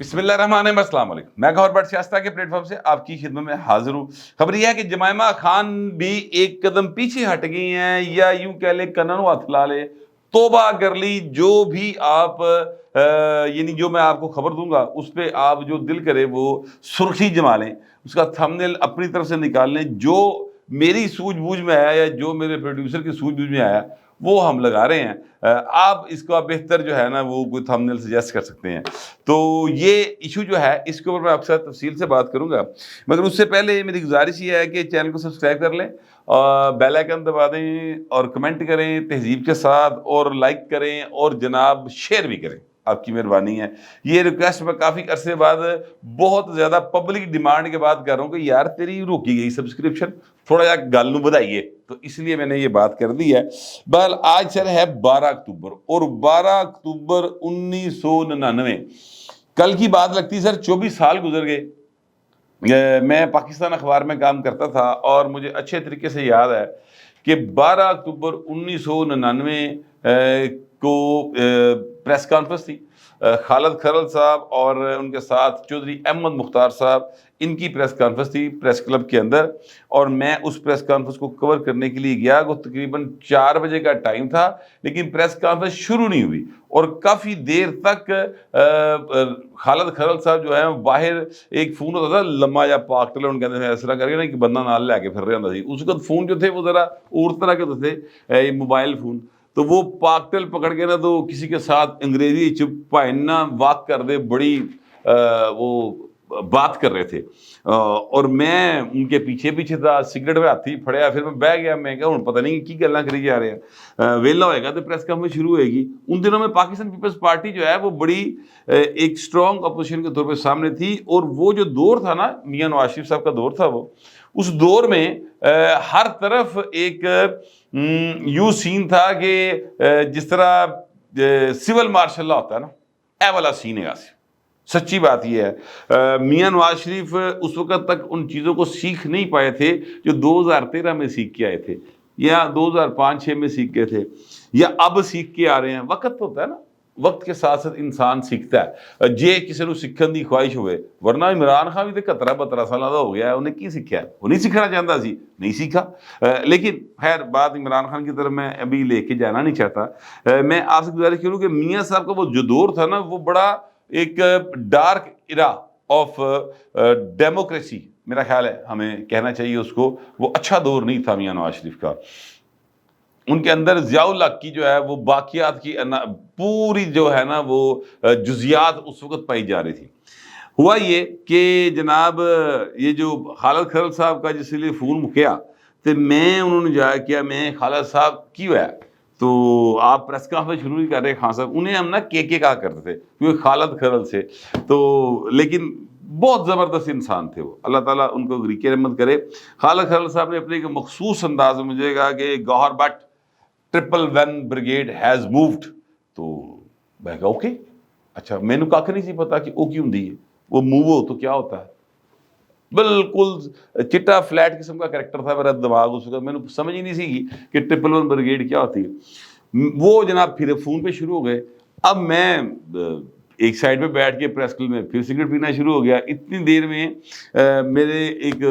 بسم اللہ الرحمن الرحیم، السلام علیکم۔ میں گوہر بٹ سیاستہ کے پلیٹ فارم سے آپ کی خدمت میں حاضر ہوں۔ خبر یہ ہے کہ جمائمہ خان بھی ایک قدم پیچھے ہٹ گئی ہیں، یا یوں کہہ لے کنن و ہتھ لا لے، توبہ کر لی۔ جو بھی آپ یعنی جو میں آپ کو خبر دوں گا اس پہ آپ جو دل کرے وہ سرخی جما لیں، اس کا تھمبنیل اپنی طرف سے نکال لیں۔ جو میری سوجھ بوجھ میں آیا یا جو میرے پروڈیوسر کی سوجھ بوجھ میں آیا وہ ہم لگا رہے ہیں۔ آپ اس کا بہتر جو ہے نا وہ کوئی تھمبنیل سجیسٹ کر سکتے ہیں۔ تو یہ ایشو جو ہے اس کے اوپر میں آپ کے ساتھ تفصیل سے بات کروں گا، مگر اس سے پہلے میری گزارش یہ ہے کہ چینل کو سبسکرائب کر لیں اور بیل آئیکن دبا دیں اور کمنٹ کریں تہذیب کے ساتھ، اور لائک کریں اور جناب شیئر بھی کریں، آپ کی مہربانی ہے۔ یہ ریکویسٹ میں کافی عرصے بعد بہت زیادہ پبلک ڈیمانڈ کے بعد کر رہا ہوں کہ یار تیری روکی گئی سبسکرپشن، تھوڑا جا گل نو بدائیے، تو اس لیے میں نے یہ بات کر دی ہے۔ بہرحال آج سر ہے 12 اکتوبر اور 12 اکتوبر 1999، کل کی بات لگتی سر 24 سال گزر گئے۔ میں پاکستان اخبار میں کام کرتا تھا اور مجھے اچھے طریقے سے یاد ہے کہ 12 اکتوبر 1999 کو پریس کانفرنس تھی۔ خالد کھرل صاحب اور ان کے ساتھ چودھری احمد مختار صاحب، ان کی پریس کانفرنس تھی پریس کلب کے اندر، اور میں اس پریس کانفرنس کو کور کرنے کے لیے گیا۔ وہ تقریباً 4 بجے کا ٹائم تھا، لیکن پریس کانفرنس شروع نہیں ہوئی اور کافی دیر تک خالد کھرل صاحب جو ہیں باہر، ایک فون ہوتا تھا لمبا یا پاک ٹیلی فون کہتے ہیں، اس طرح کر کے نا ایک بندہ نال لے کے پھر رہا ہوتا سی۔ اس وقت فون جو تھے وہ ذرا اور طرح کے ہوتے تھے، موبائل فون، تو وہ پاکٹل پکڑ کے نا تو کسی کے ساتھ انگریزی چپائنا بات کر دے، بڑی وہ بات کر رہے تھے، اور میں ان کے پیچھے پیچھے تھا، سگریٹ میں ہاتھی پھڑیا، پھر میں بہ گیا۔ میں کہا ہوں پتہ نہیں کی گلاں کری جا رہے ہیں، ویلا ہوئے گا تو پریس کانفرنس شروع ہوئے گی۔ ان دنوں میں پاکستان پیپلز پارٹی جو ہے وہ بڑی ایک سٹرونگ اپوزیشن کے طور پہ سامنے تھی، اور وہ جو دور تھا نا میاں نواز شریف صاحب کا دور تھا، وہ اس دور میں ہر طرف ایک یوں سین تھا کہ جس طرح سول مارشل لا ہوتا ہے نا، اے والا سین ہے۔ سچی بات یہ ہے میاں نواز شریف اس وقت تک ان چیزوں کو سیکھ نہیں پائے تھے جو 2013 میں سیکھ کے آئے تھے، یا 2005-6 میں سیکھ گئے تھے، یا اب سیکھ کے آ رہے ہیں۔ وقت ہوتا ہے نا، وقت کے ساتھ ساتھ انسان سیکھتا ہے۔ جے کسی نے سیکھن دی خواہش ہوئے، ورنہ عمران خان بھی تو 17-12 سالہ ہو گیا ہے، انہیں کی سیکھا ہے؟ وہ نہیں سیکھنا چاہتا سی، نہیں سیکھا۔ لیکن خیر بات عمران خان کی طرف میں ابھی لے کے جانا نہیں چاہتا۔ میں آپ سے گزارش کروں کہ میاں صاحب کا وہ جو دور تھا نا، وہ بڑا ایک ڈارک ایرا آف ڈیموکریسی، میرا خیال ہے ہمیں کہنا چاہیے اس کو، وہ اچھا دور نہیں تھا میاں نواز شریف کا۔ ان کے اندر ضیاء الحق کی جو ہے وہ باقیات کی پوری جو ہے نا وہ جزیات اس وقت پائی جا رہی تھی۔ ہوا یہ کہ جناب یہ جو خالد کھرل صاحب کا جس لیے فون مکیا، تو میں انہوں نے جایا کیا، میں خالد صاحب کی ہوا ہے تو آپ پریس کانفرنس شروع ہی کر رہے خان صاحب، انہیں ہم نا کے کہا کرتے تھے کیونکہ خالد کھرل سے تو، لیکن بہت زبردست انسان تھے وہ، اللہ تعالیٰ ان کو غریق رحمت کرے۔ خالد کھرل صاحب نے اپنے ایک مخصوص انداز میں مجھے کہا کہ گوہر بٹ 111 بریگیڈ ہیز مووڈ، تو میں کہا اوکے، اچھا میں نے کہا نہیں سی پتا کہ وہ کیوں دی ہے، وہ موو ہو تو کیا ہوتا ہے۔ بالکل چٹا فلیٹ قسم کا کریکٹر تھا میرا دماغ اس وقت، میں نے سمجھ ہی نہیں سی کہ 111 بریگیڈ کیا ہوتی ہے۔ وہ جناب پھر فون پہ شروع ہو گئے۔ اب میں ایک سائڈ پہ بیٹھ کے پریس کلب میں پھر سگریٹ پینا شروع ہو گیا۔ اتنی دیر میں میرے ایک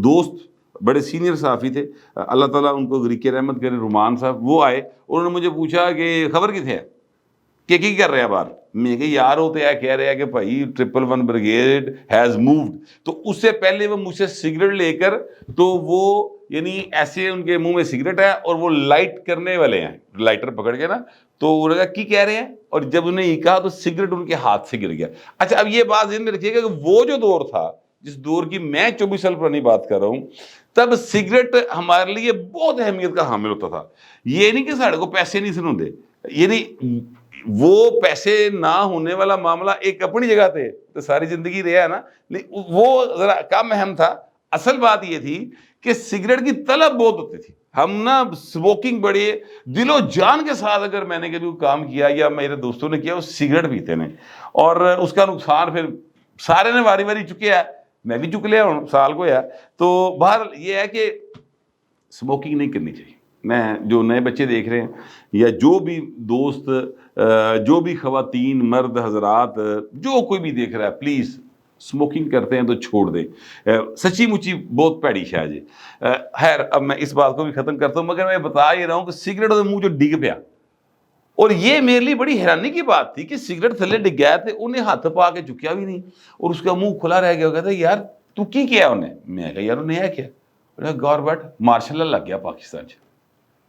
دوست بڑے سینئر صحافی تھے، اللہ تعالیٰ ان کو غریق رحمت کرے، رومان صاحب، وہ آئے، انہوں نے مجھے پوچھا کہ خبر کتنے ہے، کہ کی کر رہے ہیں باہر؟ میں کہ یار ہوتے ہیں کہہ رہے ہیں کہ بھائی 111 بریگیڈ ہیز مووڈ۔ تو اس سے پہلے وہ مجھ سے سگریٹ لے کر، تو وہ یعنی ایسے ان کے منہ میں سگریٹ ہے اور وہ لائٹ کرنے والے ہیں، لائٹر پکڑ کے نا، تو انہوں نے کہا کی کہہ رہے ہیں، اور جب انہیں یہ کہا تو سگریٹ ان کے ہاتھ سے گر گیا۔ اچھا اب یہ بات ذہن میں رکھیے گا کہ وہ جو دور تھا، جس دور کی میں 24 سال پرانی بات کر رہا ہوں، تب سگریٹ ہمارے لیے بہت اہمیت کا حامل ہوتا تھا۔ یہ نہیں کہ ساڑھے کو پیسے نہیں سن ہوندے، یعنی وہ پیسے نہ ہونے والا معاملہ ایک اپنی جگہ تھے تو ساری زندگی رہا ہے نا، وہ ذرا کم اہم تھا۔ اصل بات یہ تھی کہ سگریٹ کی طلب بہت ہوتی تھی، ہم نا سموکنگ بڑی دل و جان کے ساتھ، اگر میں نے کبھی کام کیا یا میرے دوستوں نے کیا، وہ سگریٹ پیتے نے، اور اس کا نقصان پھر سارے نے واری واری چکے ہے، میں بھی چک لیا ہوں، سال کو ہے۔ تو بہرحال یہ ہے کہ سموکنگ نہیں کرنی چاہیے، میں جو نئے بچے دیکھ رہے ہیں یا جو بھی دوست جو بھی خواتین مرد حضرات جو کوئی بھی دیکھ رہا ہے پلیز اسموکنگ کرتے ہیں تو چھوڑ دیں. سچی مچی بہت پیڑی ہے جی. خیر اب میں اس بات کو بھی ختم کرتا ہوں مگر میں بتا یہ رہا ہوں کہ سگریٹ منہ جو ڈگ پیا اور یہ میرے لیے بڑی حیرانی کی بات تھی کہ سگریٹ تھلے ڈگ گیا تھے انہیں ہاتھ پا کے چکیا بھی نہیں اور اس کا منہ کھلا رہ گیا. وہ کہتا ہے یار تو کی کیا انہیں؟ میں کہا یار انہیں ہے کیا گورنمنٹ مارشل لگ گیا پاکستان سے.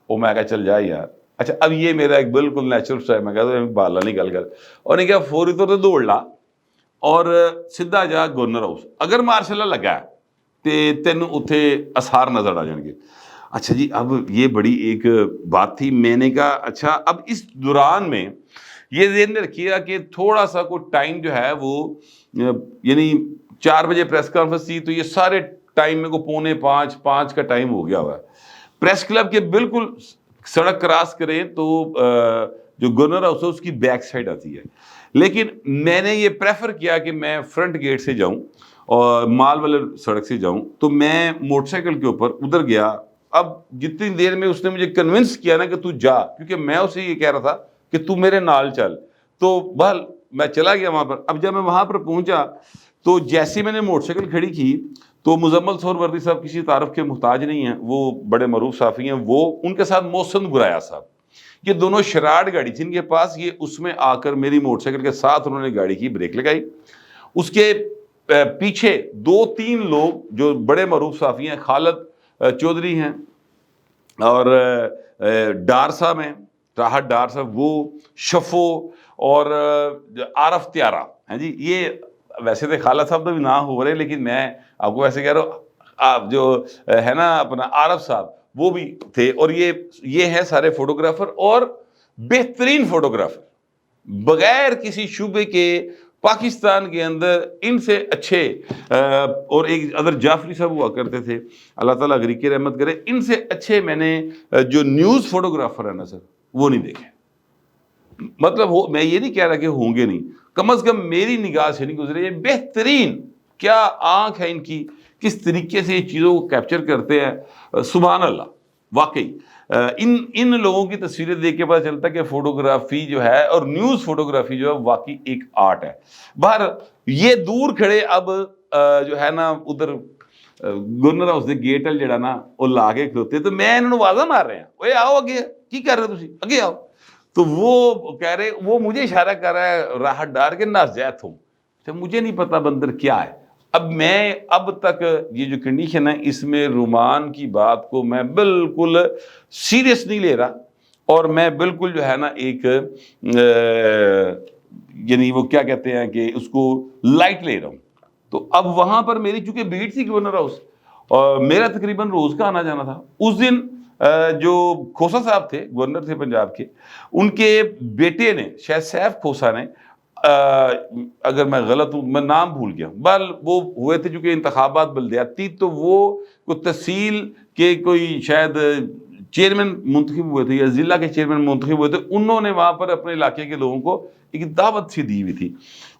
وہ میں کہا چل جائے یار. اچھا اب یہ میرا ایک بالکل نیچرل سٹائل میں کہتا ہوں بالا نہیں گل کر اور نہیں کہا فوری طور سے دوڑ لا اور سیدھا جا گورنر ہاؤس اگر مارشل لگا ہے تو تینوں اتنے اثار نظر آ جان گے. اچھا جی اب یہ بڑی ایک بات تھی. میں نے کہا اچھا اب اس دوران میں یہ ذہن میں رکھیے گا کہ تھوڑا سا کوئی ٹائم جو ہے وہ یعنی 4 بجے پریس کانفرنس تھی تو یہ سارے ٹائم میں کو 4:45 کا ٹائم ہو گیا ہوا ہے. پریس کلب کے بالکل سڑک کراس کریں تو جو گورنر ہاؤس ہے اس کی بیک سائڈ آتی ہے لیکن میں نے یہ پریفر کیا کہ میں فرنٹ گیٹ سے جاؤں اور مال والے سڑک سے جاؤں. تو میں موٹر سائیکل کے اوپر ادھر گیا. اب جتنی دیر میں اس نے مجھے کنونس کیا نا کہ تو جا کیونکہ میں اسے یہ کہہ رہا تھا کہ تو میرے نال چل تو بہل میں چلا گیا وہاں پر. اب جب میں وہاں پر پہنچا تو جیسے میں نے موٹر سائیکل کھڑی کی تو مزمل سہروردی صاحب کسی تعارف کے محتاج نہیں ہیں وہ بڑے معروف صحافی ہیں. وہ ان کے ساتھ محسن گرایا صاحب یہ دونوں شراٹ گاڑی تھی ان کے پاس. یہ اس میں آ کر میری موٹر سائیکل کے ساتھ انہوں نے گاڑی کی بریک لگائی. اس کے پیچھے 2-3 لوگ جو بڑے معروف صحافی ہیں خالد چودھری ہیں اور ڈار صاحب ہیں راحت ڈار صاحب وہ شفو اور عارف تیارہ ہیں جی. یہ ویسے تو خالد صاحب تو بھی نہ ہو رہے لیکن میں آپ کو ویسے کہہ رہا ہوں آپ جو ہے نا اپنا عارف صاحب وہ بھی تھے. اور یہ ہے سارے فوٹوگرافر اور بہترین فوٹوگرافر بغیر کسی شعبے کے پاکستان کے اندر ان سے اچھے اور ایک ادر جعفری صاحب ہوا کرتے تھے اللہ تعالیٰ غریق رحمت کرے. ان سے اچھے میں نے جو نیوز فوٹوگرافر ہے نا سر وہ نہیں دیکھے. مطلب میں یہ نہیں کہہ رہا کہ ہوں گے نہیں کم از کم میری نگاہ سے نہیں گزرے. یہ بہترین کیا آنکھ ہے ان کی کس طریقے سے یہ چیزوں کو کیپچر کرتے ہیں سبحان اللہ. واقعی ان لوگوں کی تصویریں دیکھ کے پتہ چلتا ہے کہ فوٹوگرافی جو ہے اور نیوز فوٹوگرافی جو ہے واقعی ایک آرٹ ہے. باہر یہ دور کھڑے اب جو ہے نا ادھر گورنر ہاؤس دے گیٹ وال جڑا نا وہ لا کے کھلوتے تو میں انہوں نے آوازاں مار رہے ہیں اوے آؤ اگے کی کر رہے تسی اگے آؤ. تو وہ کہہ رہے وہ مجھے اشارہ کر رہا ہے راحت ڈار کے نازیت ہوں. مجھے نہیں پتا بندر کیا ہے. اب میں اب تک یہ جو کنڈیشن ہے اس میں رومان کی بات کو میں بالکل سیریس نہیں لے رہا اور میں بالکل جو ہے نا ایک یعنی وہ کیا کہتے ہیں کہ اس کو لائٹ لے رہا ہوں. تو اب وہاں پر میری چونکہ بھیڑ تھی گورنر ہاؤس اور میرا تقریباً روز کا آنا جانا تھا. اس دن جو کھوسا صاحب تھے گورنر تھے پنجاب کے ان کے بیٹے نے شاید سیف کھوسا نے اگر میں غلط ہوں میں نام بھول گیا بل وہ ہوئے تھے چونکہ انتخابات بلدیاتی تو وہ کوئی تحصیل کے کوئی شاید چیئرمین منتخب ہوئے تھے یا ضلع کے چیئرمین منتخب ہوئے تھے. انہوں نے وہاں پر اپنے علاقے کے لوگوں کو ایک دعوت سی دی ہوئی تھی.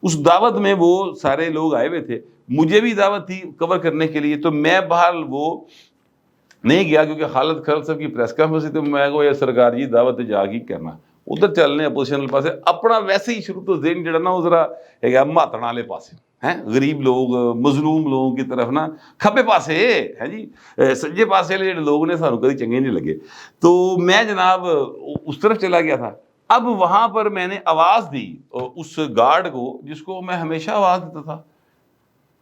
اس دعوت میں وہ سارے لوگ آئے ہوئے تھے مجھے بھی دعوت تھی کور کرنے کے لیے. تو میں بہرحال وہ نہیں گیا کیونکہ خالد خرل صاحب کی پریس کانفرنس تھی. تو میں کہا یا سرکار جی دعوت جا کی کرنا ادھر چلنے اپوزیشن پاسے اپنا ویسے ہی شروع تو ذہن جڑا نا وہ ذرا ہے ماتڑ والے پاسے ہیں غریب لوگ مظلوم لوگوں کی طرف نا کھبے پاسے ہے جی سجے پاسے والے جڑے لوگ نے سانو کدی چنگے نہیں لگے. تو میں جناب اس طرف چلا گیا تھا. اب وہاں پر میں نے آواز دی اس گارڈ کو جس کو میں ہمیشہ آواز دیتا تھا.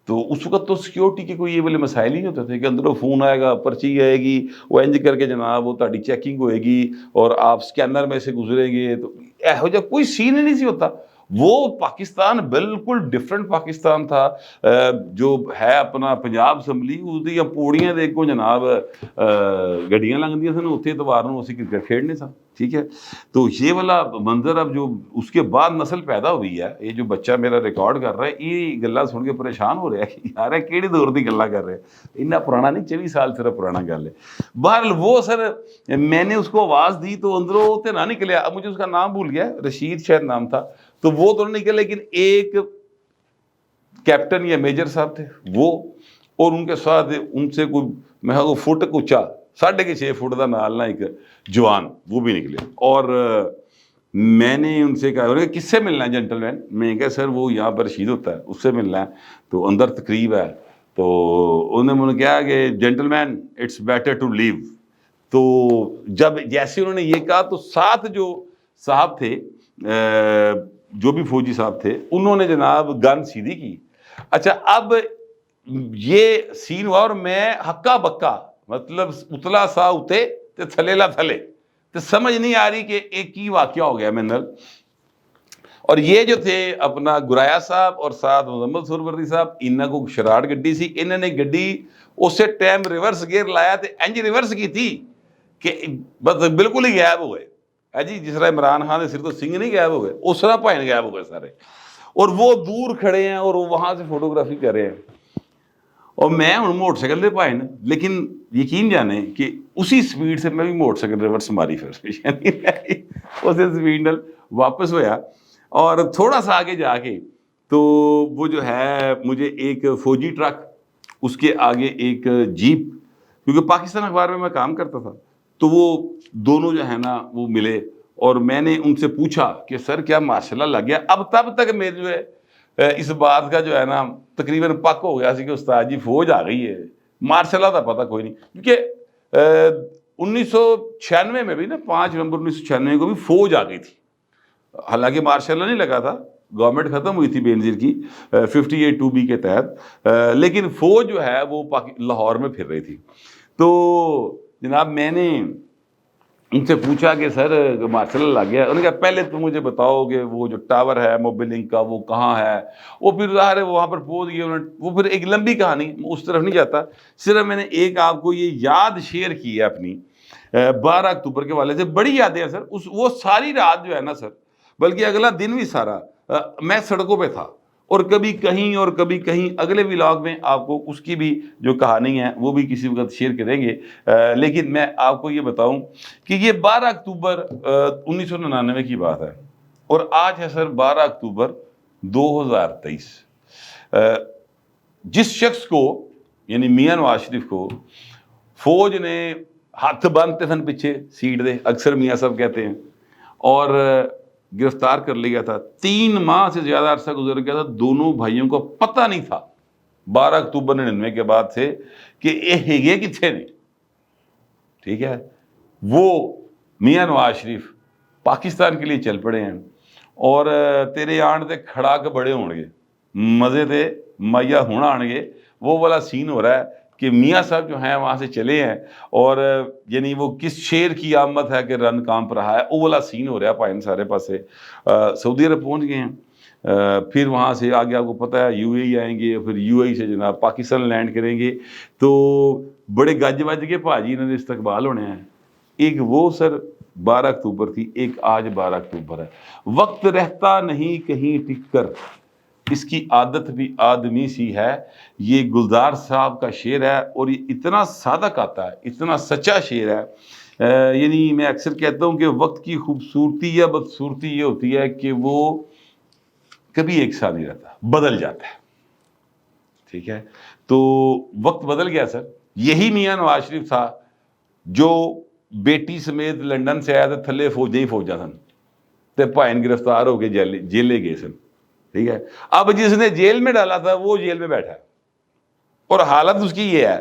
تو اس وقت تو سیکیورٹی کے کوئی یہ والے مسائل ہی ہوتے تھے کہ اندروں فون آئے گا پرچی آئے گی وہ انج کر کے جناب وہ تہاڈی چیکنگ ہوئے گی اور آپ سکینر میں سے گزریں گے. تو ایہو جہا کوئی سین ہی نہیں سی ہوتا. وہ پاکستان بالکل ڈفرنٹ پاکستان تھا جو ہے اپنا پنجاب اسمبلی اس پوڑیاں دیکھو جناب گڈیاں لنگدیاں سن اتنے اتوار نوں اسی کرکٹ کھیڈنے سن. ٹھیک ہے تو یہ والا منظر اب جو اس کے بعد نسل پیدا ہوئی ہے یہ جو بچہ میرا ریکارڈ کر رہا ہے یہ گلاں سن کے پریشان ہو رہا ہے کہ یار کیڑے دور دی گلاں کر رہے ہیں اتنا پرانا نہیں 24 سال صرف پرانا گل ہے. بہرحال وہ سر میں نے اس کو آواز دی تو اندروں تے نہ نکلیا. اب مجھے اس کا نام بھول گیا رشید شاید نام تھا. تو وہ تو نہیں نکلے لیکن ایک کیپٹن یا میجر صاحب تھے وہ اور ان کے ساتھ ان سے کوئی میں فٹ اونچا 6.5 فٹ کا نال نا ایک جوان وہ بھی نکلے. اور میں نے ان سے کہا انہوں نے کس سے ملنا ہے جینٹل مین؟ میں کہا سر وہ یہاں پر رشید ہوتا ہے اس سے ملنا ہے. تو اندر تقریب ہے تو انہوں نے مجھے کہا کہ gentleman it's better to leave. تو جب جیسے انہوں نے یہ کہا تو ساتھ جو صاحب تھے جو بھی فوجی صاحب تھے انہوں نے جناب گن سیدھی کی. اچھا اب یہ سین ہوا اور میں ہکا بکا مطلب اتلا سا اتے تے تھلے لا تھلے تو سمجھ نہیں آ رہی کہ ایک ہی واقعہ ہو گیا میرے. اور یہ جو تھے اپنا گرایا صاحب اور ساتھ مزمل سوروردی صاحب انہوں کو شراٹ گڈی سی انہوں نے گڈی اسے ٹائم ریورس گیئر لایا تے انج ریورس کی تھی کہ بس بالکل ہی غائب ہو گئے. جی جس طرح عمران خان سر تو سنگھ نہیں غائب ہو گئے اس طرح بھائن غائب ہو گئے سارے. اور وہ دور کھڑے ہیں اور وہاں سے فوٹوگرافی کر رہے ہیں اور میں ہوں موٹر سائیکل دے پائے نا. لیکن یقین جانے کہ اسی سپیڈ سے میں بھی موٹر سائیکل ریورس ماری پھر یعنی اسی سپیڈ نال واپس ہویا. اور تھوڑا سا آگے جا کے تو وہ جو ہے مجھے ایک فوجی ٹرک اس کے آگے ایک جیپ کیونکہ پاکستان اخبار میں کام کرتا تھا تو وہ دونوں جو ہے نا وہ ملے اور میں نے ان سے پوچھا کہ سر کیا ماشاء اللہ لگ گیا. اب تب تک میرے جو ہے اس بات کا جو ہے نا تقریباً پک ہو گیا سی کہ استاد جی فوج آ گئی ہے. ماشاء اللہ تھا پتہ کوئی نہیں کیونکہ 1996 میں بھی نا 5 نومبر 1996 کو بھی فوج آ گئی تھی. حالانکہ مارشاء اللہ نہیں لگا تھا گورنمنٹ ختم ہوئی تھی بے نظیر کی 58(2)B کے تحت لیکن فوج جو ہے وہ لاہور میں پھر رہی تھی. تو جناب میں نے ان سے پوچھا کہ سر مارشاء اللہ لگ گیا. انہوں نے کہا پہلے تو مجھے بتاؤ کہ وہ جو ٹاور ہے موبائل لنک کا وہ کہاں ہے. وہ پھر ظاہر ہے وہاں پر پہنچ گئے وہ پھر ایک لمبی کہانی اس طرف نہیں جاتا. صرف میں نے ایک آپ کو یہ یاد شیئر کی ہے اپنی 12 اکتوبر کے والے سے. بڑی یادیں ہیں سر وہ ساری رات جو ہے نا سر بلکہ اگلا دن بھی سارا میں سڑکوں پہ تھا اور کبھی کہیں اور کبھی کہیں. اگلے ولاگ میں آپ کو اس کی بھی جو کہانی ہے وہ بھی کسی وقت شیئر کریں گے. لیکن میں آپ کو یہ بتاؤں کہ یہ 12 اکتوبر 1999 کی بات ہے اور آج ہے سر 12 اکتوبر 2023. جس شخص کو یعنی میاں نواز شریف کو فوج نے ہاتھ باندھتے سن پیچھے سیٹ دے اکثر میاں صاحب کہتے ہیں اور گرفتار کر لیا تھا. 3 ماہ سے زیادہ عرصہ گزر گیا تھا. دونوں بھائیوں کو پتہ نہیں تھا 12 اکتوبر 99 کے بعد سے کہ یہ کتنے نے. ٹھیک ہے وہ میاں نواز شریف پاکستان کے لیے چل پڑے ہیں اور تیرے آن تے کھڑا کے بڑے ہون گے مزے تے میا ہونا آن گے. وہ والا سین ہو رہا ہے کہ میاں صاحب جو ہیں وہاں سے چلے ہیں اور یعنی وہ کس شیر کی آمد ہے کہ رن کانپ رہا ہے وہ والا سین ہو رہا ہے پائن سارے پاسے. سعودی عرب پہنچ گئے ہیں پھر وہاں سے آگے آپ کو پتہ ہے یو اے ای آئیں گے پھر یو اے ای سے جناب پاکستان لینڈ کریں گے. تو بڑے گج وج کے بھاجی انہوں نے استقبال ہونے ہیں. ایک وہ سر 12 اکتوبر تھی ایک آج 12 اکتوبر ہے. وقت رہتا نہیں کہیں ٹک کر اس کی عادت بھی آدمی سی ہے. یہ گلزار صاحب کا شعر ہے اور یہ اتنا صادق آتا ہے اتنا سچا شعر ہے. یعنی میں اکثر کہتا ہوں کہ وقت کی خوبصورتی یا بدصورتی یہ ہوتی ہے کہ وہ کبھی ایک ساتھ نہیں رہتا بدل جاتا ہے. ٹھیک ہے تو وقت بدل گیا سر. یہی میاں نواز شریف تھا جو بیٹی سمیت لنڈن سے آیا تھا تھلے فوجیں ہی فوجاں سن تے پائن گرفتار ہو کے جیلے گئے سن. ٹھیک ہے اب جس نے جیل میں ڈالا تھا وہ جیل میں بیٹھا ہے اور حالت اس کی یہ ہے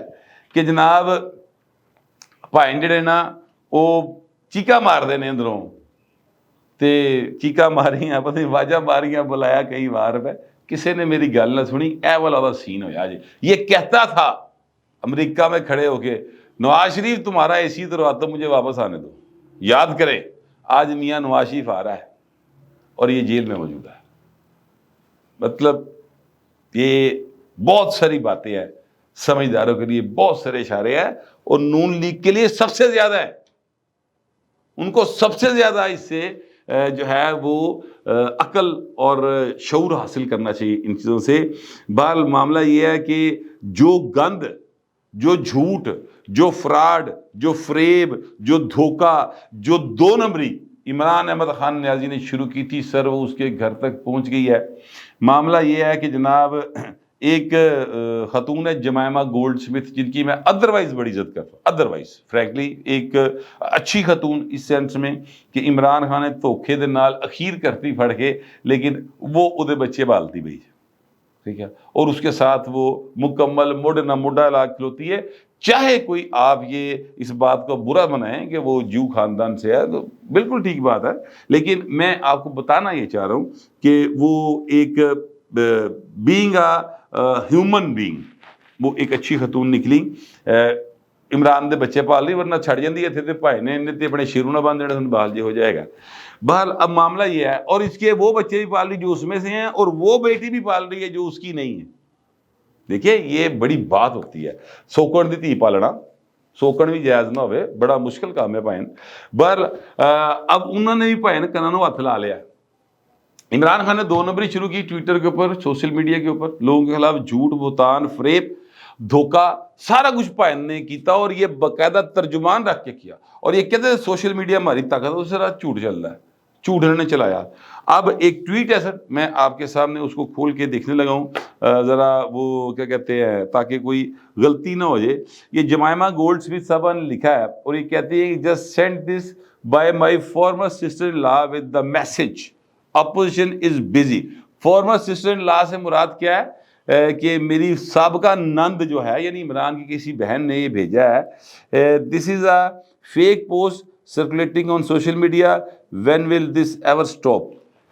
کہ جناب پائن جڑے نا وہ چیکا مار دے نے اندروں تے چیکا ماریاں پتہ نہیں واجہ ماریاں بلایا کئی بار پہ کسی نے میری گل نہ سنی. اے والا سین ہویا جی. یہ کہتا تھا امریکہ میں کھڑے ہو کے نواز شریف تمہارا اسی طرح تو مجھے واپس آنے دو. یاد کریں آج میاں نواز شریف آ رہا ہے اور یہ جیل میں موجود ہے. مطلب یہ بہت ساری باتیں ہیں سمجھداروں کے لیے بہت سارے اشارے ہیں اور نون لیگ کے لیے سب سے زیادہ ہے. ان کو سب سے زیادہ اس سے جو ہے وہ عقل اور شعور حاصل کرنا چاہیے ان چیزوں سے. بہرحال معاملہ یہ ہے کہ جو گند جو جھوٹ جو فراڈ جو فریب جو دھوکہ جو 2 نمبری عمران احمد خان نیازی نے شروع کی تھی سر وہ اس کے گھر تک پہنچ گئی ہے. معاملہ یہ ہے کہ جناب ایک خاتون ہے جمائمہ گولڈ سمتھ، جن کی میں ادروائز بڑی عزت کرتا ہوں، ادروائز فرینکلی ایک اچھی خاتون اس سینس میں کہ عمران خان نے دھوکھے دے نال اخیر کرتی پھڑ کے لیکن وہ اودے بچے بالتی بھئی، ٹھیک ہے، اور اس کے ساتھ وہ مکمل موڈ نہ موڈا لا کھلوتی ہے، چاہے کوئی آپ یہ اس بات کو برا منائیں کہ وہ جو خاندان سے ہے تو بالکل ٹھیک بات ہے، لیکن میں آپ کو بتانا یہ چاہ رہا ہوں کہ وہ ایک بینگ ہیومن بینگ وہ ایک اچھی خاتون نکلی، عمران دے بچے پال لی، ورنہ چھڑ جاندی ہے تھے بھائی نے انہیں تے اپنے شیروں نہ باندھ دینا سن بال جی ہو جائے گا۔ بہرحال اب معاملہ یہ ہے، اور اس کے وہ بچے بھی پال رہی جو اس میں سے ہیں، اور وہ بیٹی بھی پال رہی ہے جو اس کی نہیں ہے۔ دیکھیے یہ بڑی بات ہوتی ہے، سوکن دی تھی پالنا، سوکن بھی جائز نہ ہوئے، بڑا مشکل کام ہے بھائن۔ بہرحال اب انہوں نے بھی بھائن کنانوں ہاتھ لا لیا۔ عمران خان نے 2 نمبری شروع کی ٹویٹر کے اوپر، سوشل میڈیا کے اوپر، لوگوں کے خلاف جھوٹ، بہتان، فریب، دھوکا، سارا کچھ بھائن نے کیتا، اور یہ باقاعدہ ترجمان رکھ کے کیا، اور یہ کہتے ہیں سوشل میڈیا ہماری طاقت ہے، اس سے رات جھوٹ چل رہا ہے، جھوٹ انہوں نے چلایا۔ اب ایک ٹویٹ ہے سر، میں آپ کے سامنے اس کو کھول کے دیکھنے لگا ہوں، ذرا وہ کیا کہتے ہیں تاکہ کوئی غلطی نہ ہو جائے۔ یہ جمائمہ گولڈ سمتھ صاحبہ نے لکھا ہے، اور یہ کہتے ہیں just send this by my former sister in law with the message opposition is busy. Former sister in law سے مراد کیا ہے کہ میری سابقہ نند جو ہے، یعنی عمران کی کسی بہن نے یہ بھیجا ہے، this is a fake post circulating on social media, when will this ever stop.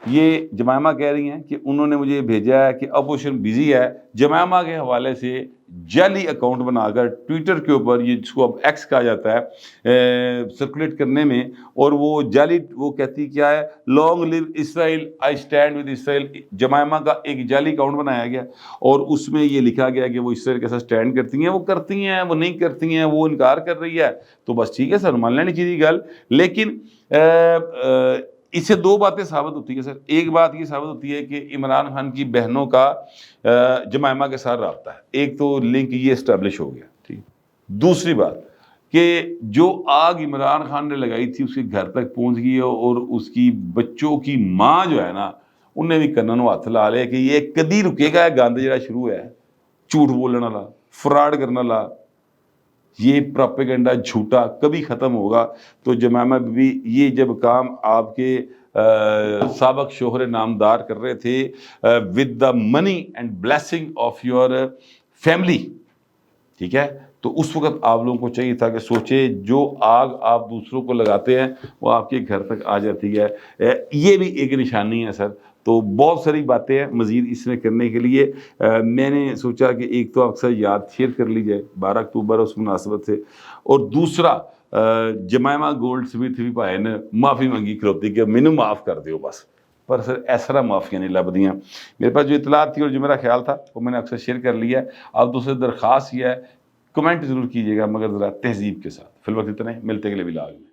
یہ جمائمہ کہہ رہی ہیں کہ انہوں نے مجھے بھیجا ہے کہ اپوزیشن بزی ہے، جمائمہ کے حوالے سے جعلی اکاؤنٹ بنا کر ٹویٹر کے اوپر، یہ جس کو اب ایکس کہا جاتا ہے، سرکولیٹ کرنے میں، اور وہ جعلی وہ کہتی کیا ہے، long live Israel, I stand with Israel. Jemima کا ایک جعلی اکاؤنٹ بنایا گیا اور اس میں یہ لکھا گیا کہ وہ اسرائیل کے ساتھ سٹینڈ کرتی ہیں، وہ کرتی ہیں، وہ نہیں کرتی ہیں، وہ انکار کر رہی ہے، تو بس ٹھیک ہے سر، مان لینی چاہیے گل۔ لیکن اس سے 2 باتیں ثابت ہوتی ہیں سر۔ ایک بات یہ ثابت ہوتی ہے کہ عمران خان کی بہنوں کا جمائمہ کے ساتھ رابطہ ہے، ایک تو لنک یہ اسٹیبلش ہو گیا، ٹھیک۔ دوسری بات کہ جو آگ عمران خان نے لگائی تھی اس کے گھر تک پہنچ گئی، اور اس کی بچوں کی ماں جو ہے نا، انہیں بھی کننوں ہاتھ لا لے کہ یہ کدی رکے گا، گند جڑا شروع ہے، جھوٹ بولنے والا، فراڈ کرنے والا، یہ پروپیگنڈا جھوٹا کبھی ختم ہوگا؟ تو جمائمہ بھی یہ جب کام آپ کے سابق شوہر نامدار کر رہے تھے with the money and blessing of your family, ٹھیک ہے، تو اس وقت آپ لوگوں کو چاہیے تھا کہ سوچے جو آگ آپ دوسروں کو لگاتے ہیں وہ آپ کے گھر تک آ جاتی ہے۔ یہ بھی ایک نشانی ہے سر۔ تو بہت ساری باتیں ہیں مزید اس میں کرنے کے لیے، میں نے سوچا کہ ایک تو اکثر یاد شیئر کر لی جائے 12 اکتوبر اس مناسبت سے، اور دوسرا جمائمہ گولڈ سمتھ بھی بھائی نے معافی منگی کھلوتی کہ مینوں معاف کر دیو بس، پر سر ایسا معافیاں نہیں لب دیاں۔ میرے پاس جو اطلاعات تھی اور جو میرا خیال تھا وہ میں نے اکثر شیئر کر لیا ہے۔ اب دوسرے درخواست یہ ہے، کمنٹ ضرور کیجیے گا مگر ذرا تہذیب کے ساتھ۔ فی الوقت اتنا ہی، ملتے اگلے ولاگ میں۔